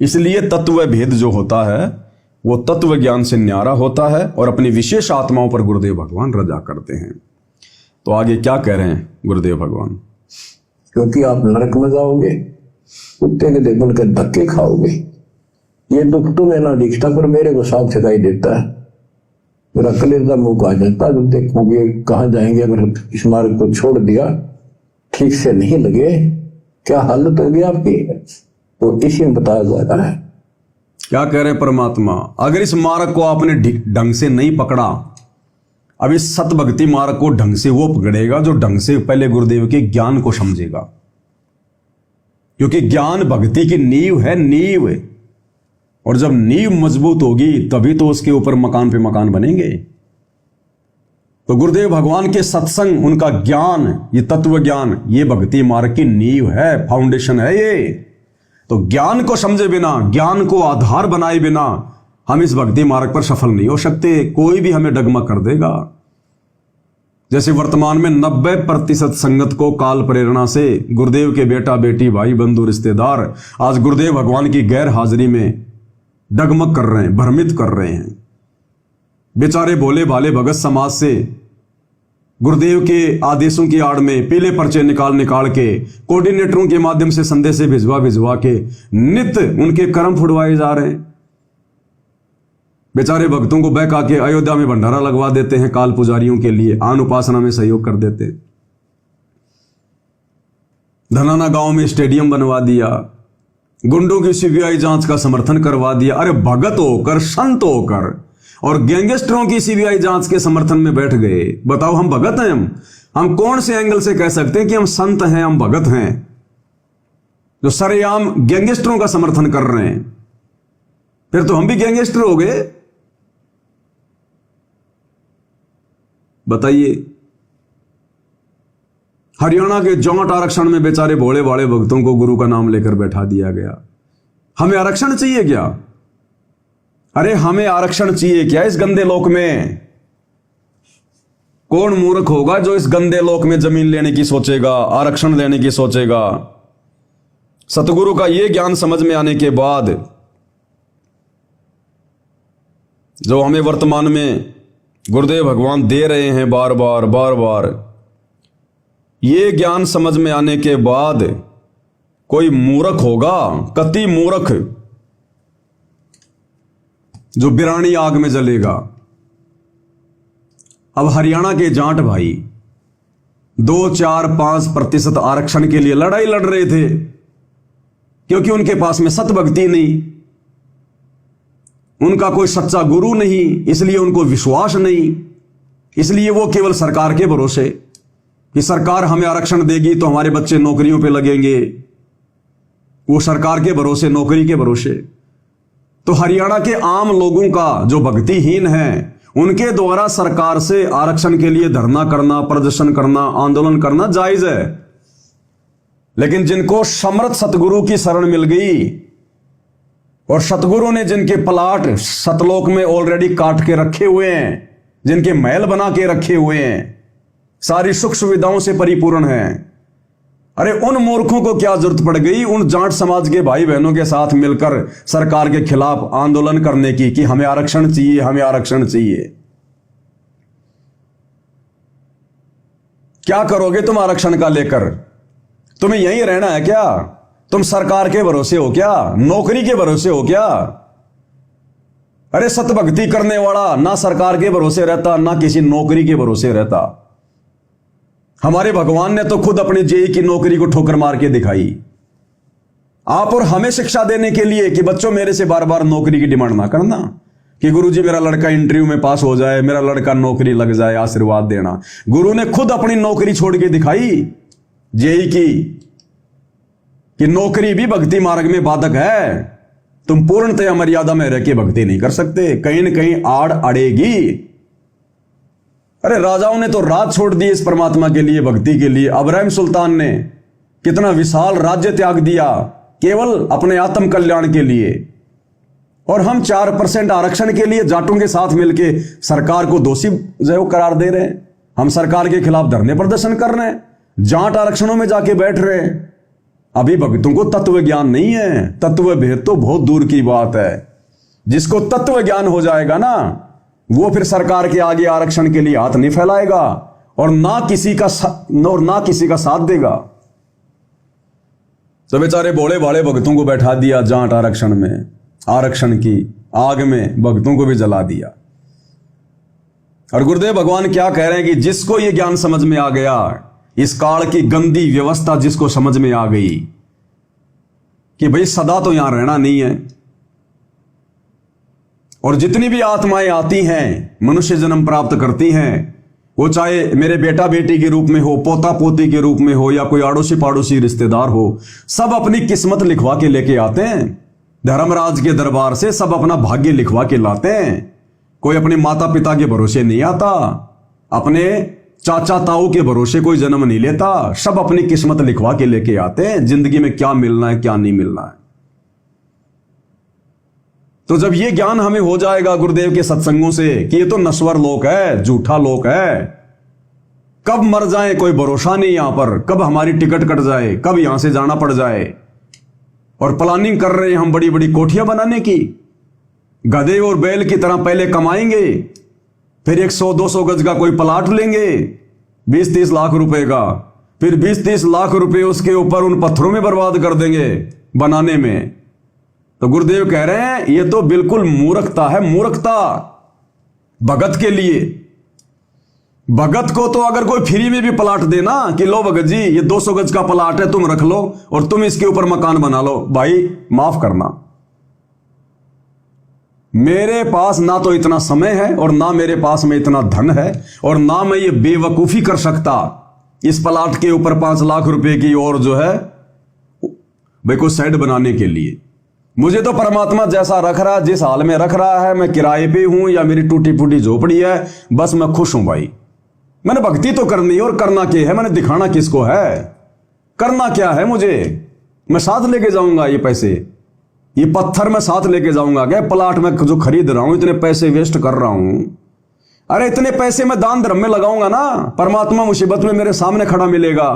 इसलिए तत्व भेद जो होता है वो तत्व ज्ञान से न्यारा होता है और अपनी विशेष आत्माओं पर गुरुदेव भगवान रजा करते हैं। तो आगे क्या कह रहे हैं गुरुदेव भगवान? क्योंकि आप नरक में जाओगे, कुत्ते के देखने के धक्के खाओगे। ये दुख तुम्हें ना दिखता पर मेरे को साफ दिखाई देता है। मेरा कलेजा मुंह आ जाता है जब देखोगे कहाँ जाएंगे। अगर इस मार्ग को छोड़ दिया, ठीक से नहीं लगे, क्या हालत होगी आपकी, तो इसी में बताया जा रहा है। क्या कह रहे हैं परमात्मा? अगर इस मार्ग को आपने ढंग से नहीं पकड़ा, अब इस सत भक्ति मार्ग को ढंग से वो पकड़ेगा जो ढंग से पहले गुरुदेव के ज्ञान को समझेगा, क्योंकि ज्ञान भक्ति की नींव है, नींव। और जब नींव मजबूत होगी तभी तो उसके ऊपर मकान पे मकान बनेंगे। तो गुरुदेव भगवान के सत्संग, उनका ज्ञान, ये तत्व ज्ञान, ये भक्ति मार्ग की नींव है, फाउंडेशन है ये। तो ज्ञान को समझे बिना, ज्ञान को आधार बनाए बिना हम इस भक्ति मार्ग पर सफल नहीं हो सकते। कोई भी हमें डगमग कर देगा। जैसे वर्तमान में 90% संगत को काल प्रेरणा से गुरुदेव के बेटा बेटी भाई बंधु रिश्तेदार आज गुरुदेव भगवान की गैर हाजिरी में डगमग कर रहे हैं, भ्रमित कर रहे हैं। बेचारे भोले भाले भगत समाज से गुरुदेव के आदेशों की आड़ में पीले पर्चे निकाल निकाल के कोऑर्डिनेटरों के माध्यम से संदेशे भिजवा के नित्य उनके कर्म फुड़वाए जा रहे हैं। बेचारे भक्तों को बहका के अयोध्या में भंडारा लगवा देते हैं, काल पुजारियों के लिए आन उपासना में सहयोग कर देते हैं। धनाना गांव में स्टेडियम बनवा दिया, गुंडों की सीबीआई जांच का समर्थन करवा दिया। अरे भगत होकर, संत होकर और गैंगस्टरों की सीबीआई जांच के समर्थन में बैठ गए। बताओ, हम भगत हैं? हम कौन से एंगल से कह सकते हैं कि हम संत हैं, हम भगत हैं, जो सरेआम गैंगस्टरों का समर्थन कर रहे हैं? फिर तो हम भी गैंगस्टर हो गए। बताइए, हरियाणा के जाट आरक्षण में बेचारे भोले भाले भक्तों को गुरु का नाम लेकर बैठा दिया गया। हमें आरक्षण चाहिए क्या? अरे हमें आरक्षण चाहिए क्या इस गंदे लोक में? कौन मूर्ख होगा जो इस गंदे लोक में जमीन लेने की सोचेगा, आरक्षण लेने की सोचेगा? सतगुरु का यह ज्ञान समझ में आने के बाद जो हमें वर्तमान में गुरुदेव भगवान दे रहे हैं बार बार, ये ज्ञान समझ में आने के बाद कोई मूर्ख होगा, कति मूर्ख, जो बिरानी आग में जलेगा। अब हरियाणा के जाट भाई 2, 4, 5% आरक्षण के लिए लड़ाई लड़ रहे थे, क्योंकि उनके पास में सत भक्ति नहीं, उनका कोई सच्चा गुरु नहीं, इसलिए उनको विश्वास नहीं। इसलिए वो केवल सरकार के भरोसे कि सरकार हमें आरक्षण देगी तो हमारे बच्चे नौकरियों पे लगेंगे, वो सरकार के भरोसे, नौकरी के भरोसे। तो हरियाणा के आम लोगों का जो भक्तिहीन है, उनके द्वारा सरकार से आरक्षण के लिए धरना करना, प्रदर्शन करना, आंदोलन करना जायज है। लेकिन जिनको समर्थ सतगुरु की शरण मिल गई और सतगुरु ने जिनके प्लाट सतलोक में ऑलरेडी काट के रखे हुए हैं, जिनके महल बना के रखे हुए हैं, सारी सुख सुविधाओं से परिपूर्ण है, अरे उन मूर्खों को क्या जरूरत पड़ गई उन जाट समाज के भाई बहनों के साथ मिलकर सरकार के खिलाफ आंदोलन करने की कि हमें आरक्षण चाहिए, हमें आरक्षण चाहिए? क्या करोगे तुम आरक्षण का लेकर? तुम्हें यहीं रहना है क्या? तुम सरकार के भरोसे हो क्या? नौकरी के भरोसे हो क्या? अरे सतभक्ति करने वाला ना सरकार के भरोसे रहता, ना किसी नौकरी के भरोसे रहता। हमारे भगवान ने तो खुद अपनी जेई की नौकरी को ठोकर मार के दिखाई। आप और हमें शिक्षा देने के लिए कि बच्चों मेरे से बार बार नौकरी की डिमांड ना करना कि गुरुजी मेरा लड़का इंटरव्यू में पास हो जाए, मेरा लड़का नौकरी लग जाए, आशीर्वाद देना। गुरु ने खुद अपनी नौकरी छोड़ के दिखाई जेई की कि नौकरी भी भक्ति मार्ग में बाधक है। तुम पूर्णतया मर्यादा में रह के भक्ति नहीं कर सकते, कहीं न कहीं आड़ अड़ेगी। अरे राजाओं ने तो राज छोड़ दी इस परमात्मा के लिए, भक्ति के लिए। अब्राहिम सुल्तान ने कितना विशाल राज्य त्याग दिया केवल अपने आत्म कल्याण के लिए। और हम 4% आरक्षण के लिए जाटों के साथ मिलकर सरकार को दोषी जो करार दे रहे हैं। हम सरकार के खिलाफ धरने प्रदर्शन कर रहे हैं, जाट आरक्षणों में जाके बैठ रहे हैं। अभी भक्तों को तत्व ज्ञान नहीं है। तत्व भेद तो बहुत दूर की बात है। जिसको तत्व ज्ञान हो जाएगा ना, वो फिर सरकार के आगे आरक्षण के लिए हाथ नहीं फैलाएगा और ना किसी का साथ देगा। तो बेचारे भोले भाले भक्तों को बैठा दिया जाट आरक्षण में, आरक्षण की आग में भक्तों को भी जला दिया। और गुरुदेव भगवान क्या कह रहे हैं कि जिसको ये ज्ञान समझ में आ गया, इस काल की गंदी व्यवस्था जिसको समझ में आ गई कि भाई सदा तो यहां रहना नहीं है, और जितनी भी आत्माएं आती हैं, मनुष्य जन्म प्राप्त करती हैं, वो चाहे मेरे बेटा बेटी के रूप में हो, पोता पोती के रूप में हो, या कोई आड़ोसी पाड़ोसी रिश्तेदार हो, सब अपनी किस्मत लिखवा के लेके आते हैं। धर्मराज के दरबार से सब अपना भाग्य लिखवा के लाते हैं। कोई अपने माता पिता के भरोसे नहीं आता, अपने चाचा ताऊ के भरोसे कोई जन्म नहीं लेता। सब अपनी किस्मत लिखवा के लेके आते हैं, जिंदगी में क्या मिलना है क्या नहीं मिलना है। तो जब ये ज्ञान हमें हो जाएगा गुरुदेव के सत्संगों से कि ये तो नश्वर लोक है, झूठा लोक है, कब मर जाए कोई भरोसा नहीं, यहां पर कब हमारी टिकट कट जाए, कब यहां से जाना पड़ जाए, और प्लानिंग कर रहे हैं हम बड़ी बड़ी कोठियां बनाने की। गधे और बैल की तरह पहले कमाएंगे, फिर 100-200 गज का कोई प्लाट लेंगे 20-30 लाख रुपए का, फिर 20-30 लाख रुपए उसके ऊपर उन पत्थरों में बर्बाद कर देंगे बनाने में। तो गुरुदेव कह रहे हैं ये तो बिल्कुल मूर्खता है, मूर्खता भगत के लिए। भगत को तो अगर कोई फ्री में भी प्लाट देना कि लो भगत जी ये 200 गज का प्लाट है, तुम रख लो और तुम इसके ऊपर मकान बना लो, भाई माफ करना, मेरे पास ना तो इतना समय है और ना मेरे पास में इतना धन है, और ना मैं ये बेवकूफी कर सकता इस प्लाट के ऊपर 5 लाख रुपए की और जो है भाई कोई साइड बनाने के लिए। मुझे तो परमात्मा जैसा रख रहा है, जिस हाल में रख रहा है, मैं किराए पे हूं या मेरी टूटी फूटी झोपड़ी है, बस मैं खुश हूं भाई। मैंने भक्ति तो करनी है, और करना क्या है, मैंने दिखाना किसको है, करना क्या है मुझे। मैं साथ लेके जाऊंगा ये पैसे, ये पत्थर मैं साथ लेके जाऊंगा क्या? प्लाट में जो खरीद रहा हूं, इतने पैसे वेस्ट कर रहा हूं, अरे इतने पैसे मैं दान धर्म में लगाऊंगा ना, परमात्मा मुसीबत में मेरे सामने खड़ा मिलेगा।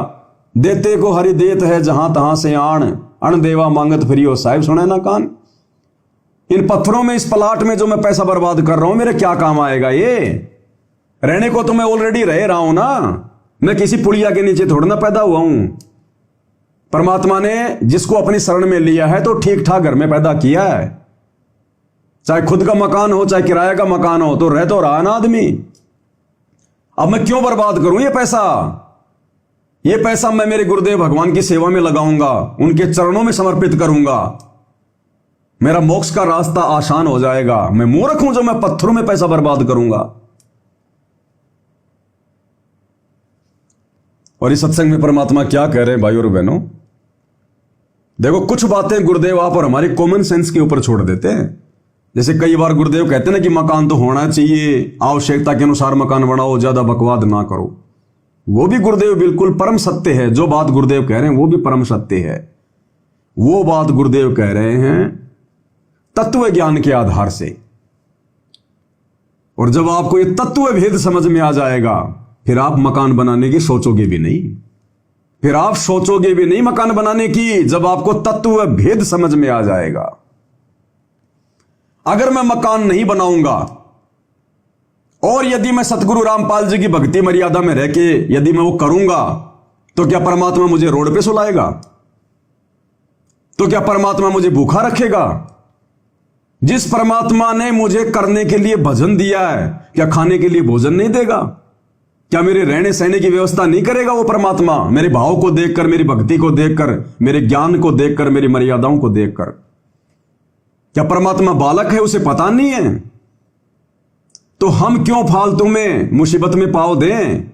देते को हरि देत है जहां तहां से आण, अण देवा मांगत फिरियो साहिब, सुने ना कान। इन पत्थरों में, इस प्लाट में जो मैं पैसा बर्बाद कर रहा हूं, मेरे क्या काम आएगा? ये रहने को तो मैं ऑलरेडी रह रहा हूं ना, मैं किसी पुड़िया के नीचे थोड़ा ना पैदा हुआ हूं। परमात्मा ने जिसको अपनी शरण में लिया है तो ठीक ठाक घर में पैदा किया है, चाहे खुद का मकान हो चाहे किराए का मकान हो, तो रह तो रहा ना आदमी। अब मैं क्यों बर्बाद करूं ये पैसा? ये पैसा मैं मेरे गुरुदेव भगवान की सेवा में लगाऊंगा, उनके चरणों में समर्पित करूंगा, मेरा मोक्ष का रास्ता आसान हो जाएगा। मैं मूर्ख हूं जो मैं पत्थरों में पैसा बर्बाद करूंगा। और इस सत्संग में परमात्मा क्या कह रहे हैं भाई और बहनों, देखो कुछ बातें गुरुदेव आप और हमारी कॉमन सेंस के ऊपर छोड़ देते हैं। जैसे कई बार गुरुदेव कहते हैं ना कि मकान तो होना चाहिए, आवश्यकता के अनुसार मकान बनाओ, ज्यादा बकवाद ना करो। वो भी गुरुदेव बिल्कुल परम सत्य है, जो बात गुरुदेव कह रहे हैं वो भी परम सत्य है। वो बात गुरुदेव कह रहे हैं तत्व ज्ञान के आधार से। और जब आपको ये तत्व भेद समझ में आ जाएगा, फिर आप मकान बनाने की सोचोगे भी नहीं, फिर आप सोचोगे भी नहीं मकान बनाने की, जब आपको तत्व भेद समझ में आ जाएगा। अगर मैं मकान नहीं बनाऊंगा और यदि मैं सतगुरु रामपाल जी की भक्ति मर्यादा में रह के यदि मैं वो करूंगा, तो क्या परमात्मा मुझे रोड पे सुलाएगा? तो क्या परमात्मा मुझे भूखा रखेगा? जिस परमात्मा ने मुझे करने के लिए भजन दिया है, क्या खाने के लिए भोजन नहीं देगा? क्या मेरे रहने सहने की व्यवस्था नहीं करेगा वो परमात्मा? मेरे भाव को देखकर, मेरी भक्ति को देखकर, मेरे ज्ञान को देखकर, मेरी मर्यादाओं को देखकर। क्या परमात्मा बालक है, उसे पता नहीं है? तो हम क्यों फालतू में मुसीबत में पाव दें?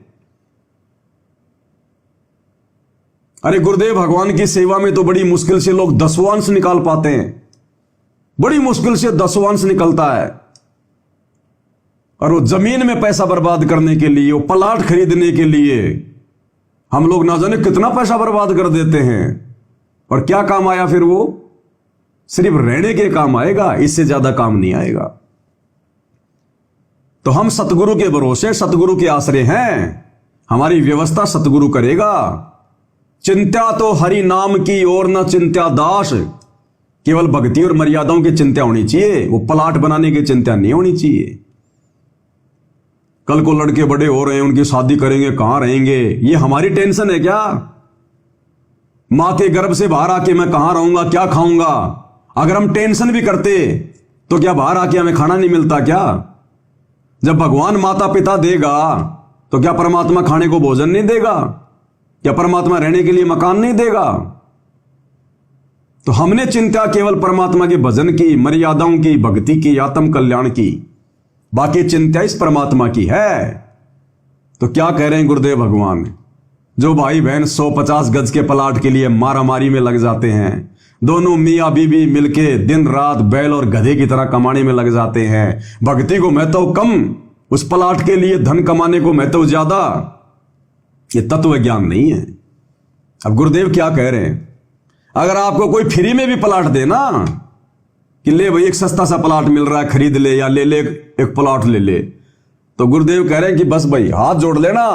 अरे गुरुदेव भगवान की सेवा में तो बड़ी मुश्किल से लोग 10वां अंश निकाल पाते हैं, बड़ी मुश्किल से 10वां अंश निकलता है। और वो जमीन में पैसा बर्बाद करने के लिए, वो प्लाट खरीदने के लिए हम लोग ना जाने कितना पैसा बर्बाद कर देते हैं। और क्या काम आया फिर? वो सिर्फ रहने के काम आएगा, इससे ज्यादा काम नहीं आएगा। तो हम सतगुरु के भरोसे, सतगुरु के आश्रय हैं, हमारी व्यवस्था सतगुरु करेगा। चिंता तो हरि नाम की और न चिंता दास। केवल भक्ति और मर्यादाओं की चिंता होनी चाहिए, वो प्लाट बनाने की चिंता नहीं होनी चाहिए। कल को लड़के बड़े हो रहे हैं, उनकी शादी करेंगे, कहां रहेंगे, ये हमारी टेंशन है क्या? मां के गर्भ से बाहर आके मैं कहां रहूंगा, क्या खाऊंगा? अगर हम टेंशन भी करते तो क्या बाहर आके हमें खाना नहीं मिलता क्या? जब भगवान माता पिता देगा तो क्या परमात्मा खाने को भोजन नहीं देगा? क्या परमात्मा रहने के लिए मकान नहीं देगा? तो हमने चिंता केवल परमात्मा के भजन की, मर्यादाओं की, भक्ति की, आत्म कल्याण की, बाकी चिंता इस परमात्मा की है। तो क्या कह रहे हैं गुरुदेव भगवान? जो भाई बहन 150 गज के प्लाट के लिए मारामारी में लग जाते हैं, दोनों मियाँ बीबी मिलके दिन रात बैल और गधे की तरह कमाने में लग जाते हैं, भक्ति को महत्व कम, उस प्लाट के लिए धन कमाने को महत्व ज्यादा, ये तत्व ज्ञान नहीं है। अब गुरुदेव क्या कह रहे हैं? अगर आपको कोई फ्री में भी प्लाट देना कि ले भाई एक सस्ता सा प्लाट मिल रहा है, खरीद ले, या ले ले एक प्लाट ले ले, तो गुरुदेव कह रहे हैं कि बस भाई हाथ जोड़ लेना,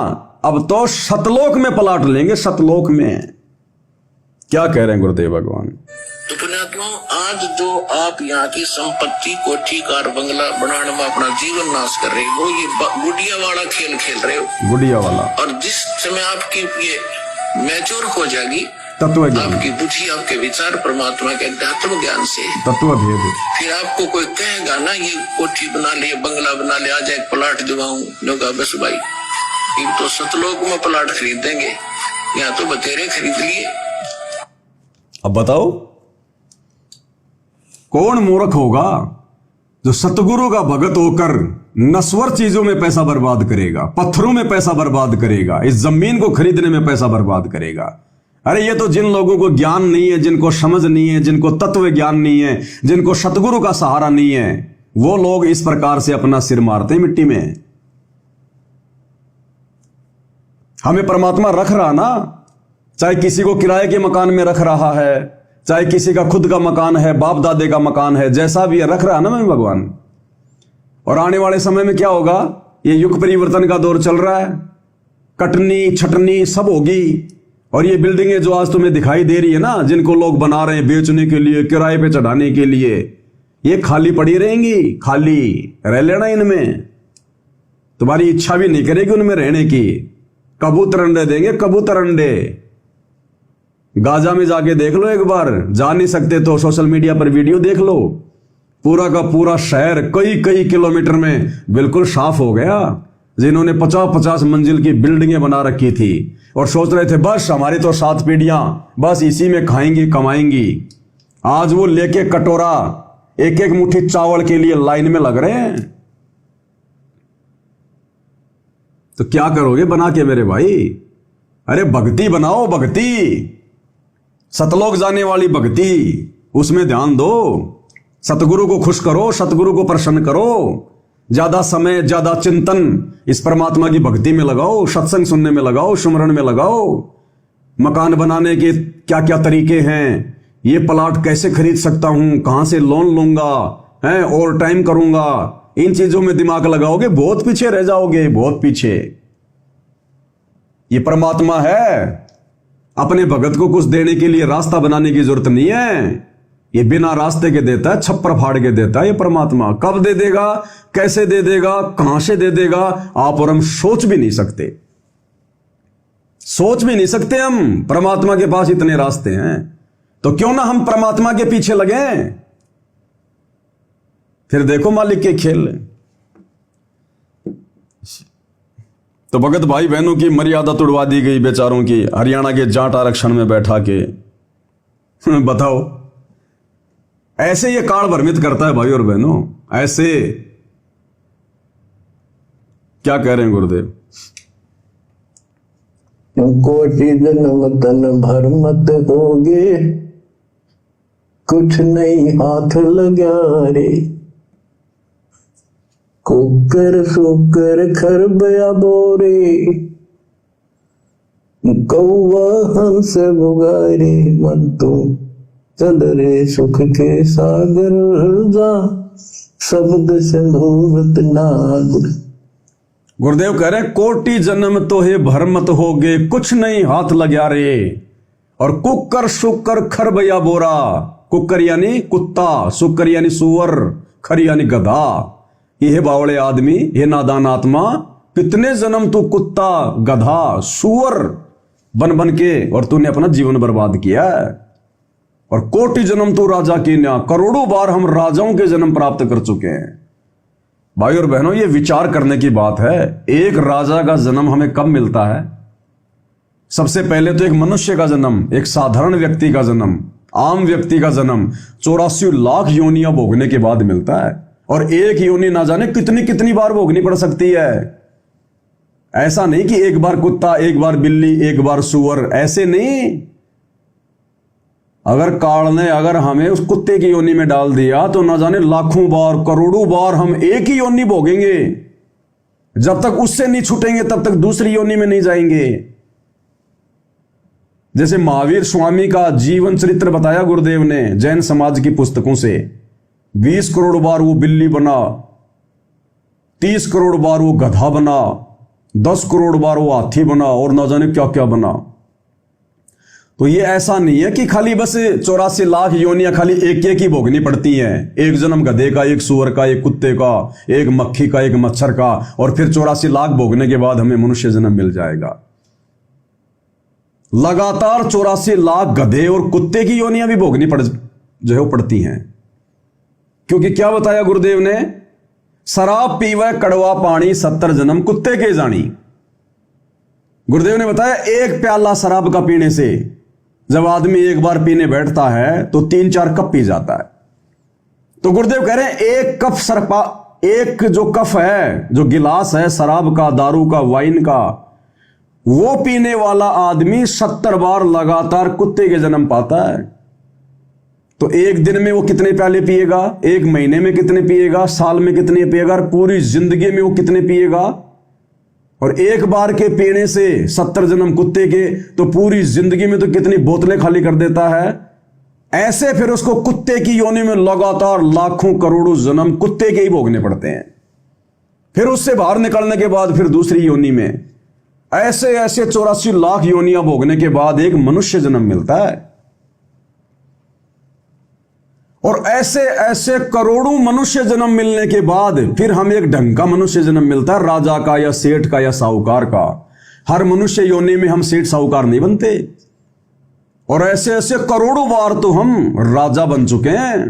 अब तो सतलोक में प्लाट लेंगे, सतलोक में। क्या कह रहे हैं गुरुदेव भगवान? तो पुण्यात्माओं, आज जो आप यहाँ की संपत्ति, कोठी, कार, बंगला बनाने में अपना जीवन नाश कर रहे हो, ये गुड़िया वाला खेल खेल रहे हो, गुड़िया वाला। और जिस समय आपकी ये मैच्योर हो जाएगी, तत्व ज्ञान, आपकी बुद्धि, आपके विचार परमात्मा के अध्यात्म ज्ञान से, तत्व भेद, फिर आपको कोई कहेगा ना ये कोठी बना ले, बंगला बना ले, आज एक प्लाट दिवाऊं, लोग बस भाई ये तो सतलोक में प्लाट खरीद देंगे, यहाँ तो बतेरे खरीद लिए। अब बताओ कौन मूर्ख होगा जो सतगुरु का भगत होकर नश्वर चीजों में पैसा बर्बाद करेगा, पत्थरों में पैसा बर्बाद करेगा, इस जमीन को खरीदने में पैसा बर्बाद करेगा? अरे ये तो जिन लोगों को ज्ञान नहीं है, जिनको समझ नहीं है, जिनको तत्व ज्ञान नहीं है, जिनको सतगुरु का सहारा नहीं है, वो लोग इस प्रकार से अपना सिर मारते हैं मिट्टी में। हमें परमात्मा रख रहा ना, चाहे किसी को किराए के मकान में रख रहा है, चाहे किसी का खुद का मकान है, बाप दादे का मकान है, जैसा भी है रख रहा है ना मैं भगवान। और आने वाले समय में क्या होगा? ये युग परिवर्तन का दौर चल रहा है, कटनी छटनी सब होगी, और ये बिल्डिंगें जो आज तुम्हें दिखाई दे रही है ना, जिनको लोग बना रहे हैं बेचने के लिए, किराए पे चढ़ाने के लिए, ये खाली पड़ी रहेंगी, खाली रह लेना इनमें, तुम्हारी इच्छा भी नहीं करेगी उनमें रहने की। कबूतर अंडे देंगे, कबूतर अंडे। गाजा में जाके देख लो एक बार, जा नहीं सकते तो सोशल मीडिया पर वीडियो देख लो, पूरा का पूरा शहर कई कई किलोमीटर में बिल्कुल साफ हो गया। जिन्होंने 50-50 मंजिल की बिल्डिंगें बना रखी थी और सोच रहे थे बस हमारी तो 7 पीढ़ियां बस इसी में खाएंगी कमाएंगी, आज वो लेके कटोरा एक एक मुट्ठी चावल के लिए लाइन में लग रहे हैं। तो क्या करोगे बना के मेरे भाई? अरे भक्ति बनाओ, भक्ति, सतलोक जाने वाली भक्ति, उसमें ध्यान दो, सतगुरु को खुश करो, सतगुरु को प्रसन्न करो, ज्यादा समय ज्यादा चिंतन इस परमात्मा की भक्ति में लगाओ, सत्संग सुनने में लगाओ, सुमरण में लगाओ। मकान बनाने के क्या क्या तरीके हैं, ये प्लाट कैसे खरीद सकता हूं, कहां से लोन लूंगा, है ओवर टाइम करूंगा, इन चीजों में दिमाग लगाओगे बहुत पीछे रह जाओगे, बहुत पीछे। ये परमात्मा है, अपने भगत को कुछ देने के लिए रास्ता बनाने की जरूरत नहीं है, ये बिना रास्ते के देता है, छप्पर फाड़ के देता है। ये परमात्मा कब दे देगा, कैसे दे देगा, कहां से दे देगा, आप और हम सोच भी नहीं सकते, सोच भी नहीं सकते हम। परमात्मा के पास इतने रास्ते हैं, तो क्यों ना हम परमात्मा के पीछे लगे, फिर देखो मालिक के खेल। तो भगत भाई बहनों की मर्यादा तोड़वा दी गई बेचारों की, हरियाणा के जाट आरक्षण में बैठा के। बताओ, ऐसे ये काल भ्रमित करता है भाई और बहनों, ऐसे। क्या कह रहे हैं गुरुदेव? कोटि जन्म तन भर मत होगे, कुछ नहीं हाथ लगा रे, कुकर सुकर खर बया बोरे, कौवा हंस बुगारे, मन तू चल रे सुख के सागर जा, शब्द सिंधुवत नाग। गुरुदेव कह रहे कोटि जन्म तो हे भर मत होगे, कुछ नहीं हाथ लग्या रे। और कुक्कर शुक्कर खरबया बोरा, कुक्कर यानी कुत्ता, शुक्कर यानी सुअर, खर यानी गधा। ये बावड़े आदमी, ये नादान आत्मा, कितने जन्म तू कुत्ता गधा सुअर बन बन के और तूने अपना जीवन बर्बाद किया है। और कोटि जन्म तू राजा की न्या, करोड़ों बार हम राजाओं के जन्म प्राप्त कर चुके हैं। भाई और बहनों, ये विचार करने की बात है, एक राजा का जन्म हमें कब मिलता है? सबसे पहले तो एक मनुष्य का जन्म, एक साधारण व्यक्ति का जन्म, आम व्यक्ति का जन्म 84 लाख योनियां भोगने के बाद मिलता है। और एक योनि ना जाने कितनी कितनी बार भोगनी पड़ सकती है। ऐसा नहीं कि एक बार कुत्ता, एक बार बिल्ली, एक बार सुअर, ऐसे नहीं। अगर काल ने अगर हमें उस कुत्ते की योनि में डाल दिया तो ना जाने लाखों बार, करोड़ों बार हम एक ही योनि भोगेंगे। जब तक उससे नहीं छूटेंगे तब तक दूसरी योनि में नहीं जाएंगे। जैसे महावीर स्वामी का जीवन चरित्र बताया गुरुदेव ने जैन समाज की पुस्तकों से। 20 करोड़ बार वो बिल्ली बना, 30 करोड़ बार वो गधा बना, 10 करोड़ बार वो हाथी बना और न जाने क्या क्या बना। तो ये ऐसा नहीं है कि खाली बस 84 लाख योनियां खाली एक ही भोगनी पड़ती हैं। एक जन्म गधे का, एक सुअर का, एक कुत्ते का, एक मक्खी का, एक मच्छर का, और फिर 84 लाख भोगने के बाद हमें मनुष्य जन्म मिल जाएगा। लगातार 84 लाख गधे और कुत्ते की योनियां भी भोगनी पड़ती हैं। क्योंकि क्या बताया गुरुदेव ने? शराब पीवे कड़वा पानी, 70 जन्म कुत्ते के जानी। गुरुदेव ने बताया एक प्याला शराब का पीने से जब आदमी एक बार पीने बैठता है तो 3-4 कप पी जाता है। तो गुरुदेव कह रहे हैं एक कप एक जो कप है, जो गिलास है शराब का, दारू का, वाइन का, वो पीने वाला आदमी 70 बार लगातार कुत्ते के जन्म पाता है। तो एक दिन में वो कितने प्याले पिएगा, एक महीने में कितने पिएगा, साल में कितने पिएगा, और पूरी जिंदगी में वो कितने पिएगा। और एक बार के पीने से 70 जन्म कुत्ते के, तो पूरी जिंदगी में तो कितनी बोतलें खाली कर देता है। ऐसे फिर उसको कुत्ते की योनि में लगातार लाखों करोड़ों जन्म कुत्ते के ही भोगने पड़ते हैं। फिर उससे बाहर निकलने के बाद फिर दूसरी योनि में ऐसे 84 लाख योनियां भोगने के बाद एक मनुष्य जन्म मिलता है। और ऐसे करोड़ों मनुष्य जन्म मिलने के बाद फिर हमें एक ढंग का मनुष्य जन्म मिलता है, राजा का या सेठ का या साहूकार का। हर मनुष्य योनि में हम सेठ साहूकार नहीं बनते। और ऐसे करोड़ों बार तो हम राजा बन चुके हैं।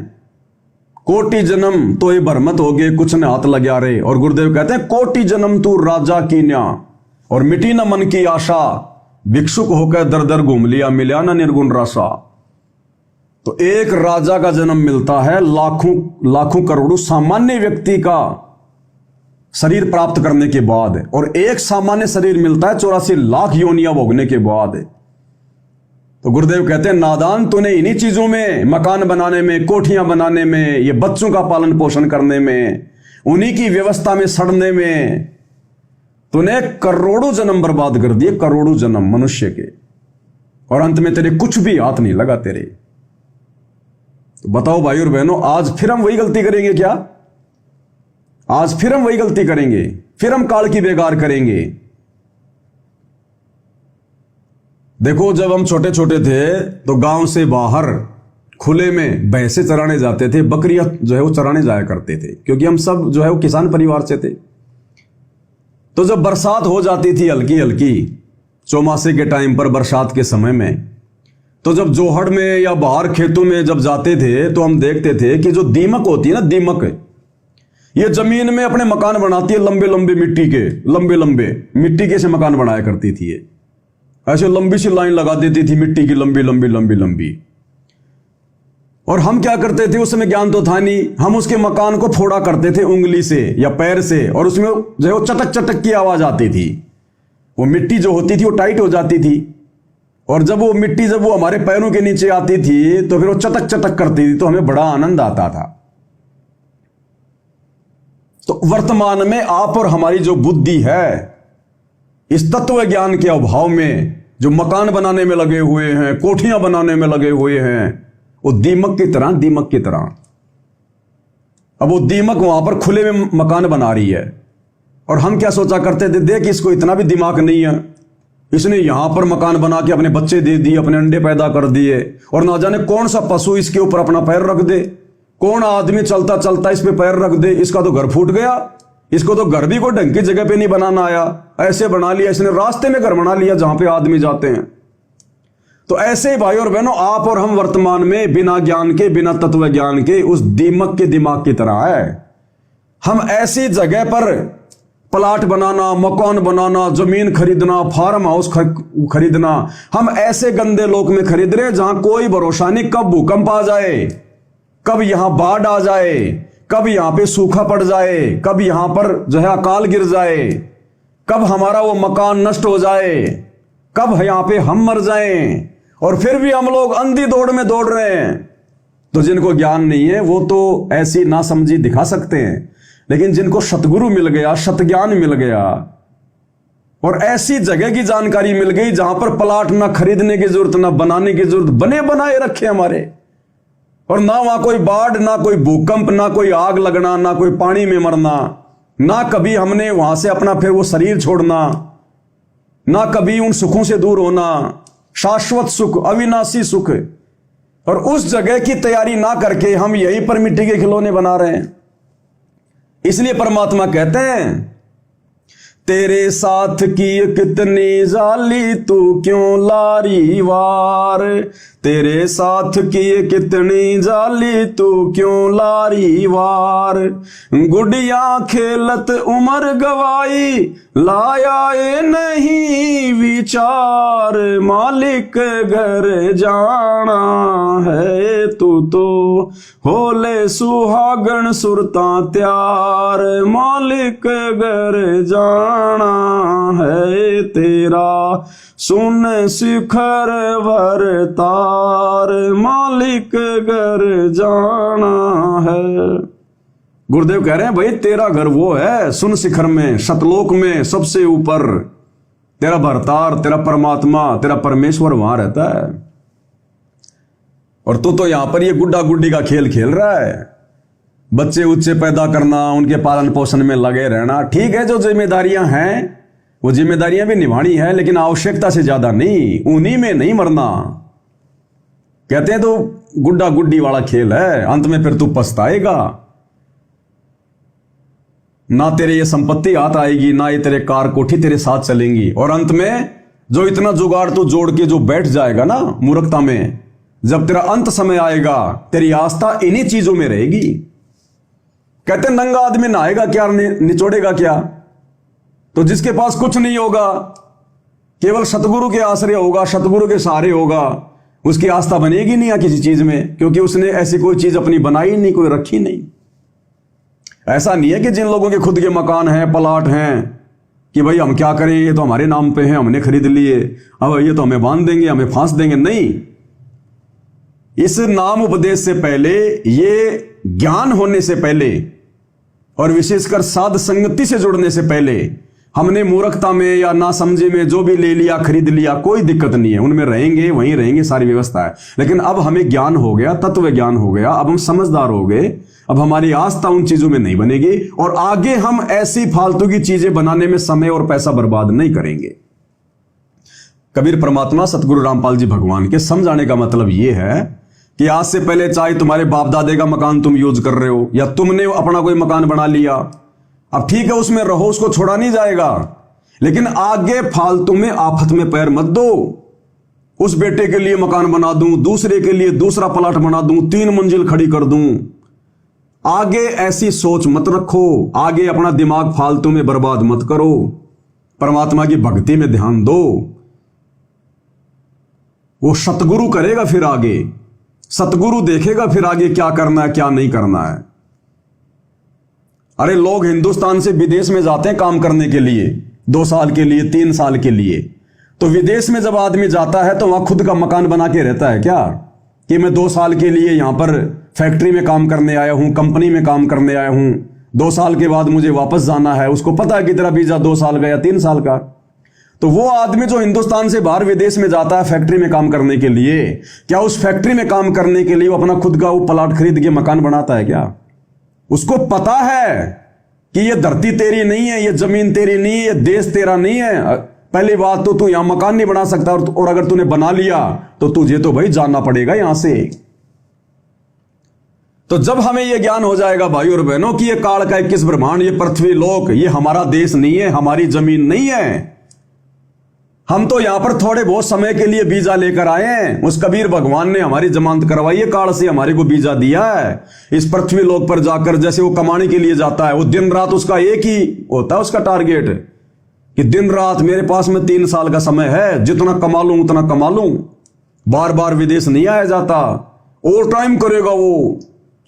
कोटि जन्म तो ये भरमत हो गए, कुछ ने हाथ लग्या रे। और गुरुदेव कहते हैं कोटि जन्म तू राजा की न्या, और मिटी न मन की आशा, भिक्षुक होकर दर दर घूम लिया, मिला न निर्गुण राशा। तो एक राजा का जन्म मिलता है लाखों करोड़ों सामान्य व्यक्ति का शरीर प्राप्त करने के बाद, और एक सामान्य शरीर मिलता है 84 लाख योनियां भोगने के बाद। तो गुरुदेव कहते हैं नादान, तूने इन्हीं चीजों में, मकान बनाने में, कोठियां बनाने में, ये बच्चों का पालन पोषण करने में, उन्हीं की व्यवस्था में सड़ने में तूने करोड़ों जन्म बर्बाद कर दिए, करोड़ों जन्म मनुष्य के। और अंत में तेरे कुछ भी हाथ नहीं लगा तेरे। तो बताओ भाई और बहनों, आज फिर हम वही गलती करेंगे क्या? आज फिर हम वही गलती करेंगे, फिर हम काल की बेगार करेंगे। देखो, जब हम छोटे छोटे थे तो गांव से बाहर खुले में भैंसे चराने जाते थे, बकरियां जो है वो चराने जाया करते थे, क्योंकि हम सब जो है वो किसान परिवार से थे। तो जब बरसात हो जाती थी हल्की हल्की, चौमासे के टाइम पर, बरसात के समय में, तो जब जोहड़ में या बाहर खेतों में जब जाते थे तो हम देखते थे कि जो दीमक होती है ना, दीमक, ये जमीन में अपने मकान बनाती है, लंबे लंबे मिट्टी के, लंबे लंबे मिट्टी के से मकान बनाया करती थी। ये ऐसे लंबी सी लाइन लगा देती थी मिट्टी की, लंबी लंबी लंबी लंबी। और हम क्या करते थे, उस समय ज्ञान तो था नहीं, हम उसके मकान को फोड़ा करते थे उंगली से या पैर से, और उसमें जो है वो चटक चटक की आवाज आती थी। वो मिट्टी जो होती थी वो टाइट हो जाती थी, और जब वो मिट्टी जब वो हमारे पैरों के नीचे आती थी तो फिर वो चटक चटक करती थी, तो हमें बड़ा आनंद आता था। तो वर्तमान में आप और हमारी जो बुद्धि है, इस तत्व ज्ञान के अभाव में जो मकान बनाने में लगे हुए हैं, कोठियां बनाने में लगे हुए हैं, वो दीमक की तरह, दीमक की तरह। अब वो दीमक वहां पर खुले में मकान बना रही है, और हम क्या सोचा करते थे, देख इसको इतना भी दिमाग नहीं है, इसने यहां पर मकान बना के अपने बच्चे दे दिए, अपने अंडे पैदा कर दिए, और ना जाने कौन सा पशु इसके ऊपर अपना पैर रख दे, कौन आदमी चलता चलता इस पे पैर रख दे, इसका तो घर फूट गया। इसको तो घर भी कोई ढंग की जगह पे नहीं बनाना आया, ऐसे बना लिया इसने, रास्ते में घर बना लिया जहां पे आदमी जाते हैं। तो ऐसे ही भाई और बहनों, आप और हम वर्तमान में बिना ज्ञान के, बिना तत्व ज्ञान के उस दीमक के दिमाग की तरह है। हम ऐसी जगह पर प्लाट बनाना, मकान बनाना, जमीन खरीदना, फार्म हाउस खरीदना, हम ऐसे गंदे लोक में खरीद रहे हैं जहां कोई भरोसा नहीं, कब भूकंप आ जाए, कब यहां बाढ़ आ जाए, कब यहां पे सूखा पड़ जाए, कब यहां पर जो है अकाल गिर जाए, कब हमारा वो मकान नष्ट हो जाए, कब यहां पे हम मर जाएं, और फिर भी हम लोग अंधी दौड़ में दौड़ रहे हैं। तो जिनको ज्ञान नहीं है वो तो ऐसी नासमझी दिखा सकते हैं, लेकिन जिनको सतगुरु मिल गया, सतज्ञान मिल गया, और ऐसी जगह की जानकारी मिल गई जहां पर प्लाट ना खरीदने की जरूरत, ना बनाने की जरूरत, बने बनाए रखे हमारे, और ना वहां कोई बाढ़, ना कोई भूकंप, ना कोई आग लगना, ना कोई पानी में मरना, ना कभी हमने वहां से अपना फिर वो शरीर छोड़ना, ना कभी उन सुखों से दूर होना, शाश्वत सुख, अविनाशी सुख। और उस जगह की तैयारी ना करके हम यहीं पर मिट्टी के खिलौने बना रहे हैं। इसलिए परमात्मा कहते हैं, तेरे साथ की कितनी जाली तू क्यों लारी वार, तेरे साथ की कितनी जाली तू क्यों लारी वार, गुड़िया खेलत उमर गवाई लाया ए नहीं विचार, मालिक घर जाना है तू तो होले सुहागण सुरता त्यार, मालिक घर जाना है तेरा सुन शिखर भर तार, मालिक घर जाना है। गुरुदेव कह रहे हैं, भाई तेरा घर वो है सुन शिखर में, सतलोक में, सबसे ऊपर तेरा भरतार, तेरा परमात्मा, तेरा परमेश्वर वहां रहता है, और तू तो यहां पर ये गुड्डा गुड्डी का खेल खेल रहा है। बच्चे उच्चे पैदा करना, उनके पालन पोषण में लगे रहना, ठीक है, जो जिम्मेदारियां हैं वो जिम्मेदारियां भी निभानी है, लेकिन आवश्यकता से ज्यादा नहीं, उन्हीं में नहीं मरना। कहते हैं तो गुड्डा गुड्डी वाला खेल है, अंत में फिर तू पछताएगा, ना तेरे ये संपत्ति हाथ आएगी, ना ये तेरे कार कोठी तेरे साथ चलेंगी, और अंत में जो इतना जुगाड़ तू जोड़ के जो बैठ जाएगा ना मूर्खता में, जब तेरा अंत समय आएगा तेरी आस्था इन्हीं चीजों में रहेगी। कहते नंगा आदमी नहाएगा क्या, निचोड़ेगा क्या? तो जिसके पास कुछ नहीं होगा, केवल सतगुरु के आश्रय होगा, सतगुरु के सहारे होगा, उसकी आस्था बनेगी नहीं किसी चीज में, क्योंकि उसने ऐसी कोई चीज अपनी बनाई नहीं, कोई रखी नहीं। ऐसा नहीं है कि जिन लोगों के खुद के मकान हैं, प्लाट हैं, कि भाई हम क्या करें, ये तो हमारे नाम पे है, हमने खरीद लिए, अब ये तो हमें बांध देंगे, हमें फांस देंगे। नहीं, इस नाम उपदेश से पहले, ये ज्ञान होने से पहले, और विशेषकर साध संगति से जुड़ने से पहले, हमने मूर्खता में या ना समझे में जो भी ले लिया, खरीद लिया, कोई दिक्कत नहीं है, उनमें रहेंगे, वहीं रहेंगे, सारी व्यवस्था है। लेकिन अब हमें ज्ञान हो गया, तत्व ज्ञान हो गया, अब हम समझदार हो गए, अब हमारी आस्था उन चीजों में नहीं बनेगी, और आगे हम ऐसी फालतू की चीजें बनाने में समय और पैसा बर्बाद नहीं करेंगे। कबीर परमात्मा सतगुरु रामपाल जी भगवान के समझाने का मतलब यह है कि आज से पहले चाहे तुम्हारे बाप दादे का मकान तुम यूज कर रहे हो, या तुमने अपना कोई मकान बना लिया, अब ठीक है उसमें रहो, उसको छोड़ा नहीं जाएगा, लेकिन आगे फालतू में आफत में पैर मत दो। उस बेटे के लिए मकान बना दूं, दूसरे के लिए दूसरा प्लाट बना दूं, 3 मंजिल खड़ी कर दूं, आगे ऐसी सोच मत रखो, आगे अपना दिमाग फालतू में बर्बाद मत करो, परमात्मा की भक्ति में ध्यान दो। वो सतगुरु करेगा, फिर आगे सतगुरु देखेगा फिर आगे क्या करना है, क्या नहीं करना है। अरे लोग हिंदुस्तान से विदेश में जाते हैं काम करने के लिए, 2 साल के लिए, 3 साल के लिए, तो विदेश में जब आदमी जाता है तो वहां खुद का मकान बना के रहता है क्या, कि मैं 2 साल के लिए यहां पर फैक्ट्री में काम करने आया हूं, कंपनी में काम करने आया हूं, 2 साल के बाद मुझे वापस जाना है। उसको पता है कि तेरा वीजा 2 साल का या 3 साल का। तो वो आदमी जो हिंदुस्तान से बाहर विदेश में जाता है फैक्ट्री में काम करने के लिए, क्या उस फैक्ट्री में काम करने के लिए वो अपना खुद का वो प्लाट खरीद के मकान बनाता है क्या? उसको पता है कि ये धरती तेरी नहीं है, ये जमीन तेरी नहीं है, ये देश तेरा नहीं है, पहली बात तो तू यहां मकान नहीं बना सकता, और अगर तूने बना लिया तो तुझे तो भाई जाना पड़ेगा यहां से। तो जब हमें यह ज्ञान हो जाएगा भाई और बहनों कि यह काल का 21 ब्रह्मांड, ये पृथ्वी लोक, ये हमारा देश नहीं है, हमारी जमीन नहीं है, हम तो यहां पर थोड़े बहुत समय के लिए वीजा लेकर आए हैं। उस कबीर भगवान ने हमारी जमानत करवाई है, काल से हमारे को वीजा दिया है। इस पृथ्वी लोक पर जाकर जैसे वो कमाने के लिए जाता है, वो दिन रात उसका एक ही होता है उसका टारगेट कि दिन रात मेरे पास में 3 साल का समय है, जितना कमा लूं उतना कमा लूं, बार बार विदेश नहीं आया जाता, ओवर टाइम करेगा, वो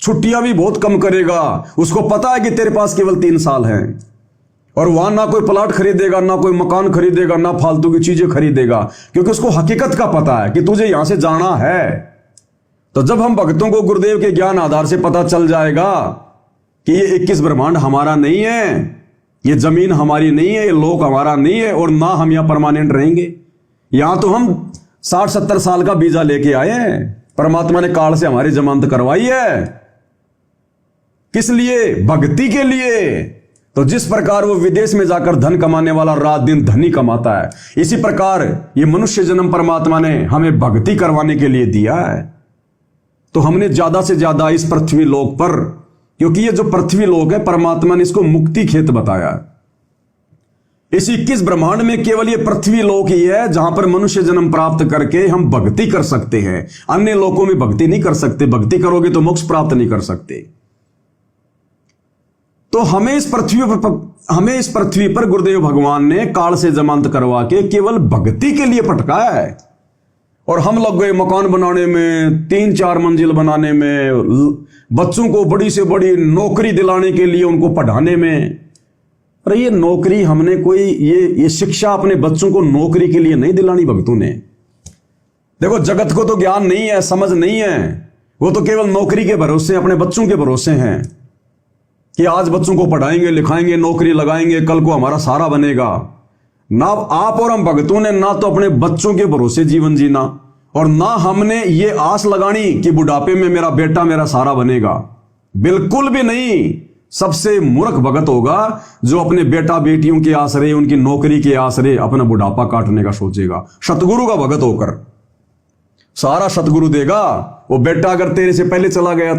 छुट्टियां भी बहुत कम करेगा। उसको पता है कि तेरे पास केवल 3 साल हैं, और वहां ना कोई प्लाट खरीदेगा, ना कोई मकान खरीदेगा, ना फालतू की चीजें खरीदेगा, क्योंकि उसको हकीकत का पता है कि तुझे यहां से जाना है। तो जब हम भक्तों को गुरुदेव के ज्ञान आधार से पता चल जाएगा कि ये 21 ब्रह्मांड हमारा नहीं है, ये जमीन हमारी नहीं है, ये लोक हमारा नहीं है, और ना हम यहां परमानेंट रहेंगे, यहां तो हम 60-70 साल का वीजा लेके आए हैं, परमात्मा ने काल से हमारी जमानत करवाई है। किस लिए? भक्ति के लिए। तो जिस प्रकार वो विदेश में जाकर धन कमाने वाला रात दिन धन ही कमाता है, इसी प्रकार ये मनुष्य जन्म परमात्मा ने हमें भक्ति करवाने के लिए दिया है। तो हमने ज्यादा से ज्यादा इस पृथ्वी लोक पर, क्योंकि ये जो पृथ्वी लोक है परमात्मा ने इसको मुक्ति खेत बताया है। इस 21 ब्रह्मांड में केवल ये पृथ्वी लोक ही है जहां पर मनुष्य जन्म प्राप्त करके हम भक्ति कर सकते हैं। अन्य लोकों में भक्ति नहीं कर सकते, भक्ति करोगे तो मोक्ष प्राप्त नहीं कर सकते। तो हमें इस पृथ्वी पर गुरुदेव भगवान ने काल से जमानत करवा के केवल भक्ति के लिए पटकाया है, और हम लग गए मकान बनाने में, 3-4 मंजिल बनाने में, बच्चों को बड़ी से बड़ी नौकरी दिलाने के लिए उनको पढ़ाने में। अरे ये नौकरी हमने कोई ये शिक्षा अपने बच्चों को नौकरी के लिए नहीं दिलानी भक्तों ने। देखो जगत को तो ज्ञान नहीं है, समझ नहीं है, वो तो केवल नौकरी के भरोसे, अपने बच्चों के भरोसे हैं कि आज बच्चों को पढ़ाएंगे लिखाएंगे, नौकरी लगाएंगे, कल को हमारा सहारा बनेगा। ना आप और हम भक्तों ने ना तो अपने बच्चों के भरोसे जीवन जीना, और ना हमने ये आस लगानी कि बुढ़ापे में मेरा बेटा मेरा सहारा बनेगा। बिल्कुल भी नहीं। सबसे मूर्ख भगत होगा जो अपने बेटा बेटियों के आसरे, उनकी नौकरी के आसरे अपना बुढ़ापा काटने का सोचेगा। सतगुरु का भगत होकर सारा सतगुरु देगा। वो बेटा अगर तेरे से पहले चला गया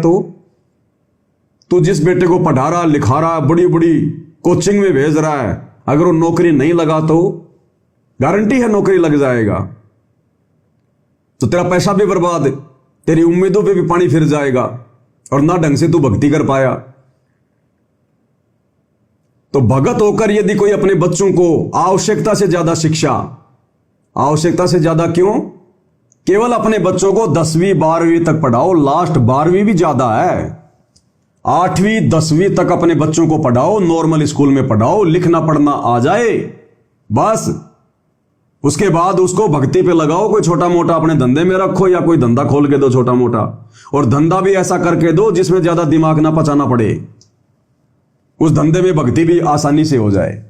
तो जिस बेटे को पढ़ा रहा लिखा रहा, बड़ी बड़ी कोचिंग में भेज रहा है, अगर वो नौकरी नहीं लगा तो गारंटी है नौकरी लग जाएगा, तो तेरा पैसा भी बर्बाद, तेरी उम्मीदों पे भी पानी फिर जाएगा, और ना ढंग से तू भक्ति कर पाया। तो भगत होकर यदि कोई अपने बच्चों को आवश्यकता से ज्यादा शिक्षा, आवश्यकता से ज्यादा क्यों, केवल अपने बच्चों को 10वीं 12वीं तक पढ़ाओ, लास्ट 12वीं भी ज्यादा है, 8वीं 10वीं तक अपने बच्चों को पढ़ाओ, नॉर्मल स्कूल में पढ़ाओ, लिखना पढ़ना आ जाए बस। उसके बाद उसको भक्ति पे लगाओ, कोई छोटा मोटा अपने धंधे में रखो, या कोई धंधा खोल के दो छोटा मोटा, और धंधा भी ऐसा करके दो जिसमें ज्यादा दिमाग ना पचाना पड़े, उस धंधे में भक्ति भी आसानी से हो जाए।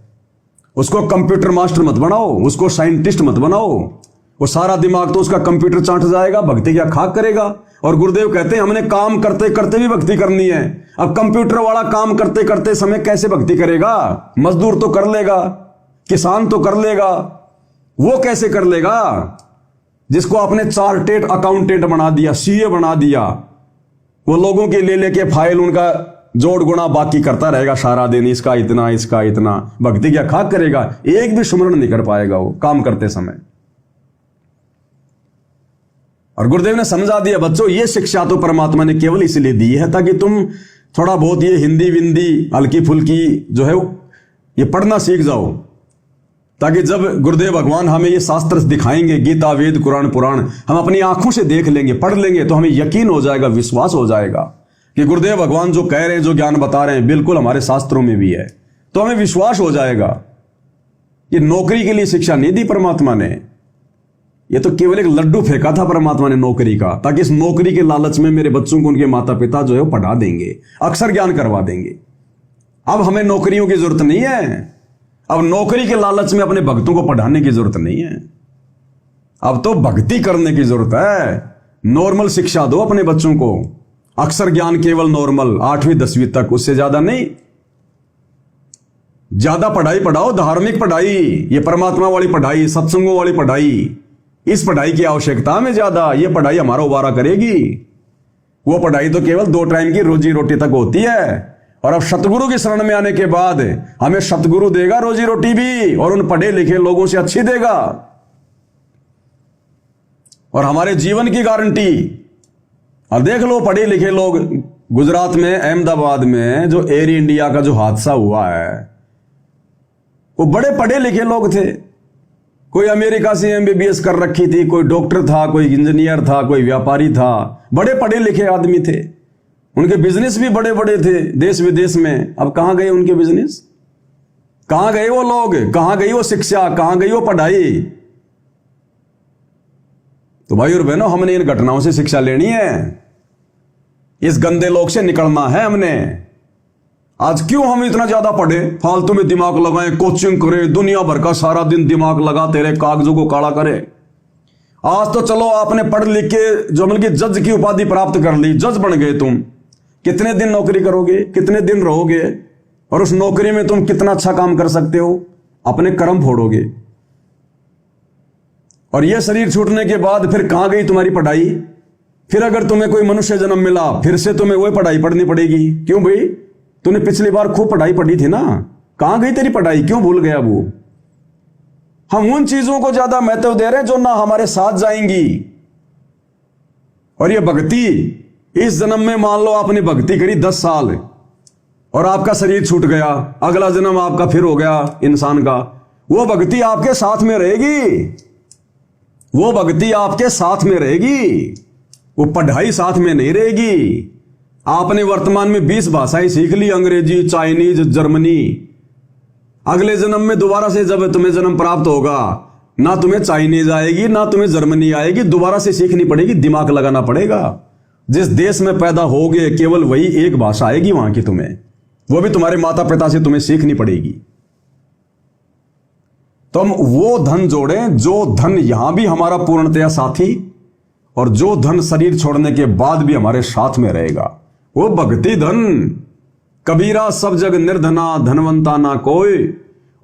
उसको कंप्यूटर मास्टर मत बनाओ, उसको साइंटिस्ट मत बनाओ, वो सारा दिमाग तो उसका कंप्यूटर चाट जाएगा, भक्ति क्या खाक करेगा। और गुरुदेव कहते हैं हमने काम करते करते भी भक्ति करनी है। अब कंप्यूटर वाला काम करते करते समय कैसे भक्ति करेगा? मजदूर तो कर लेगा, किसान तो कर लेगा, वो कैसे कर लेगा? जिसको आपने चार्टेड अकाउंटेंट बना दिया, सीए बना दिया, वो लोगों की ले लेके फाइल उनका जोड़ गुणा बाकी करता रहेगा सारा दिन, इसका इतना इसका इतना, भक्ति क्या खाक करेगा? एक भी सुमरण नहीं कर पाएगा वो काम करते समय। और गुरुदेव ने समझा दिया बच्चों, ये शिक्षा तो परमात्मा ने केवल इसलिए दी है ताकि तुम थोड़ा बहुत ये हिंदी विंदी हल्की फुल्की जो है ये पढ़ना सीख जाओ, ताकि जब गुरुदेव भगवान हमें ये शास्त्र दिखाएंगे, गीता वेद कुरान पुराण, हम अपनी आंखों से देख लेंगे, पढ़ लेंगे, तो हमें यकीन हो जाएगा, विश्वास हो जाएगा कि गुरुदेव भगवान जो कह रहे हैं, जो ज्ञान बता रहे हैं, बिल्कुल हमारे शास्त्रों में भी है। तो हमें विश्वास हो जाएगा। ये नौकरी के लिए शिक्षा नहीं दी परमात्मा ने, ये तो केवल एक लड्डू फेंका था परमात्मा ने नौकरी का, ताकि इस नौकरी के लालच में मेरे बच्चों को उनके माता पिता जो है वो पढ़ा देंगे, अक्षर ज्ञान करवा देंगे। अब हमें नौकरियों की जरूरत नहीं है, अब नौकरी के लालच में अपने भक्तों को पढ़ाने की जरूरत नहीं है, अब तो भक्ति करने की जरूरत है। नॉर्मल शिक्षा दो अपने बच्चों को, अक्षर ज्ञान केवल नॉर्मल 8वीं 10वीं तक, उससे ज्यादा नहीं। ज्यादा पढ़ाई पढ़ाओ, धार्मिक पढ़ाई, ये परमात्मा वाली पढ़ाई, सत्संगों वाली पढ़ाई। इस पढ़ाई की आवश्यकता में ज्यादा, ये पढ़ाई हमारा उबारा करेगी। वो पढ़ाई तो केवल 2 टाइम की रोजी रोटी तक होती है। और अब सतगुरु की शरण में आने के बाद हमें सतगुरु देगा रोजी रोटी भी, और उन पढ़े लिखे लोगों से अच्छी देगा, और हमारे जीवन की गारंटी। और देख लो, पढ़े लिखे लोग, गुजरात में अहमदाबाद में जो एयर इंडिया का जो हादसा हुआ है, वो बड़े पढ़े लिखे लोग थे। कोई अमेरिका से एमबीबीएस कर रखी थी, कोई डॉक्टर था, कोई इंजीनियर था, कोई व्यापारी था, बड़े पढ़े लिखे आदमी थे। उनके बिजनेस भी बड़े बड़े थे देश विदेश में। अब कहां गए उनके बिजनेस? कहां गए वो लोग? कहां गई वो शिक्षा? कहां गई वो पढ़ाई? तो भाई और बहनों, हमने इन घटनाओं से शिक्षा लेनी है, इस गंदे लोग से निकलना है हमने। आज क्यों हम इतना ज्यादा पढ़े, फालतू में दिमाग लगाएं, कोचिंग करें, दुनिया भर का सारा दिन दिमाग लगा तेरे कागजों को काला करे। आज तो चलो आपने पढ़ लिख के जो मतलब जज की उपाधि प्राप्त कर ली, जज बन गए तुम। कितने दिन नौकरी करोगे, कितने दिन रहोगे, और उस नौकरी में तुम कितना अच्छा काम कर सकते हो? अपने कर्म फोड़ोगे। और यह शरीर छूटने के बाद फिर कहां गई तुम्हारी पढ़ाई? फिर अगर तुम्हें कोई मनुष्य जन्म मिला, फिर से तुम्हें वही पढ़ाई पढ़नी पड़ेगी। क्यों भाई? तूने पिछली बार खूब पढ़ाई पढ़ी थी ना, कहां गई तेरी पढ़ाई? क्यों भूल गया वो? हम उन चीजों को ज्यादा महत्व दे रहे हैं जो ना हमारे साथ जाएंगी। और ये भक्ति, इस जन्म में मान लो आपने भक्ति करी 10 साल और आपका शरीर छूट गया, अगला जन्म आपका फिर हो गया इंसान का, वो भक्ति आपके साथ में रहेगी, वो भक्ति आपके साथ में रहेगी, वो पढ़ाई साथ में नहीं रहेगी। आपने वर्तमान में 20 भाषाएं सीख ली, अंग्रेजी, चाइनीज, जर्मनी। अगले जन्म में दोबारा से जब तुम्हें जन्म प्राप्त होगा, ना तुम्हें चाइनीज आएगी, ना तुम्हें जर्मनी आएगी, दोबारा से सीखनी पड़ेगी, दिमाग लगाना पड़ेगा। जिस देश में पैदा होगे केवल वही एक भाषा आएगी वहां की तुम्हें, वो भी तुम्हारे माता पिता से तुम्हें सीखनी पड़ेगी। तो हम वो धन जोड़ें जो धन यहां भी हमारा पूर्णतया साथी, और जो धन शरीर छोड़ने के बाद भी हमारे साथ में रहेगा, वो भक्ति धन। कबीरा सब जग निर्धना, धनवंता ना कोई,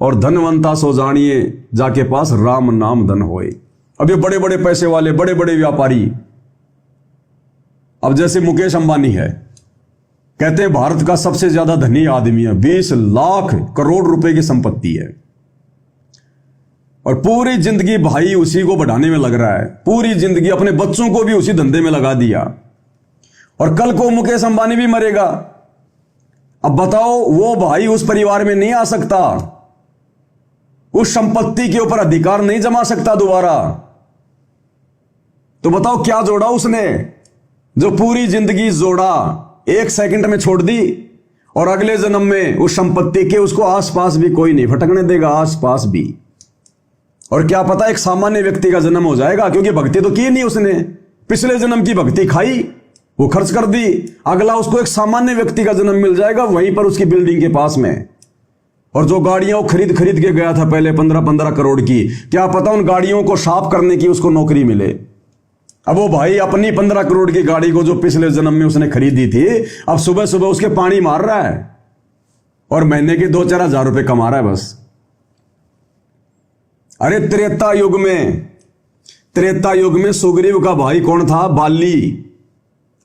और धनवंता सो जानिए जाके पास राम नाम धन होए। अब ये बड़े बड़े पैसे वाले, बड़े बड़े व्यापारी, अब जैसे मुकेश अंबानी है, कहते हैं भारत का सबसे ज्यादा धनी आदमी है, 20 लाख करोड़ रुपए की संपत्ति है, और पूरी जिंदगी भाई उसी को बढ़ाने में लग रहा है, पूरी जिंदगी अपने बच्चों को भी उसी धंधे में लगा दिया, और कल को मुकेश अंबानी भी मरेगा। अब बताओ, वो भाई उस परिवार में नहीं आ सकता, उस संपत्ति के ऊपर अधिकार नहीं जमा सकता दोबारा। तो बताओ क्या जोड़ा उसने? जो पूरी जिंदगी जोड़ा, 1 सेकंड में छोड़ दी, और अगले जन्म में उस संपत्ति के उसको आसपास भी कोई नहीं फटकने देगा, आसपास भी। और क्या पता एक सामान्य व्यक्ति का जन्म हो जाएगा, क्योंकि भक्ति तो की नहीं उसने, पिछले जन्म की भक्ति खाई, वो खर्च कर दी, अगला उसको एक सामान्य व्यक्ति का जन्म मिल जाएगा वहीं पर उसकी बिल्डिंग के पास में। और जो गाड़ियां वो खरीद के गया था पहले 15-15 करोड़ की, क्या पता उन गाड़ियों को साफ करने की उसको नौकरी मिले। अब वो भाई अपनी 15 करोड़ की गाड़ी को जो पिछले जन्म में उसने खरीदी थी, अब सुबह सुबह उसके पानी मार रहा है, और महीने के 2-4 हजार रुपए कमा रहा है बस। अरे त्रेता युग में सुग्रीव का भाई कौन था? बाली।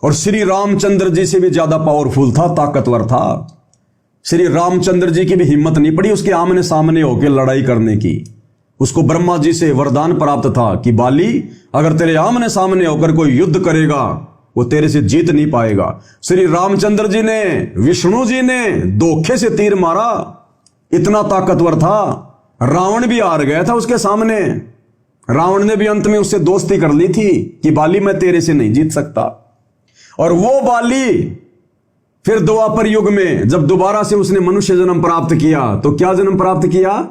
और श्री रामचंद्र जी से भी ज्यादा पावरफुल था, ताकतवर था। श्री रामचंद्र जी की भी हिम्मत नहीं पड़ी उसके आमने सामने होकर लड़ाई करने की। उसको ब्रह्मा जी से वरदान प्राप्त था कि बाली, अगर तेरे आमने सामने होकर कोई युद्ध करेगा वो तेरे से जीत नहीं पाएगा। श्री रामचंद्र जी ने, विष्णु जी ने धोखे से तीर मारा, इतना ताकतवर था। रावण भी हार गया था उसके सामने। रावण ने भी अंत में उससे दोस्ती कर ली थी कि बाली मैं तेरे से नहीं जीत सकता। और वो बाली फिर द्वापर युग में जब दोबारा से उसने मनुष्य जन्म प्राप्त किया, तो क्या जन्म प्राप्त किया?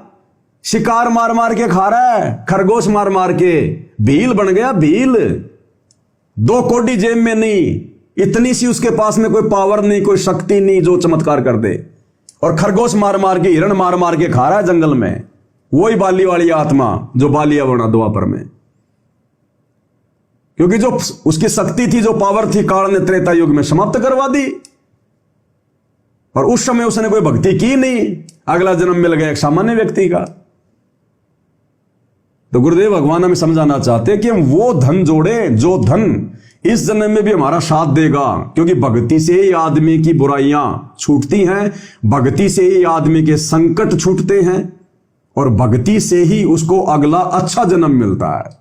शिकार मार मार के खा रहा है, खरगोश मार मार के, भील बन गया, भील। 2 कौड़ी जेब में नहीं, इतनी सी उसके पास में कोई पावर नहीं, कोई शक्ति नहीं जो चमत्कार कर दे, और खरगोश मार मार के, हिरण मार मार के खा रहा है जंगल में। वही बाली वाली आत्मा जो बालिया बना द्वापर में, क्योंकि जो उसकी शक्ति थी, जो पावर थी, काल ने त्रेता युग में समाप्त करवा दी। और उस समय उसने कोई भक्ति की नहीं। अगला जन्म मिल गया एक सामान्य व्यक्ति का। तो गुरुदेव भगवान हमें समझाना चाहते हैं कि हम वो धन जोड़े जो धन इस जन्म में भी हमारा साथ देगा, क्योंकि भक्ति से ही आदमी की बुराइयां छूटती हैं, भक्ति से ही आदमी के संकट छूटते हैं और भक्ति से ही उसको अगला अच्छा जन्म मिलता है।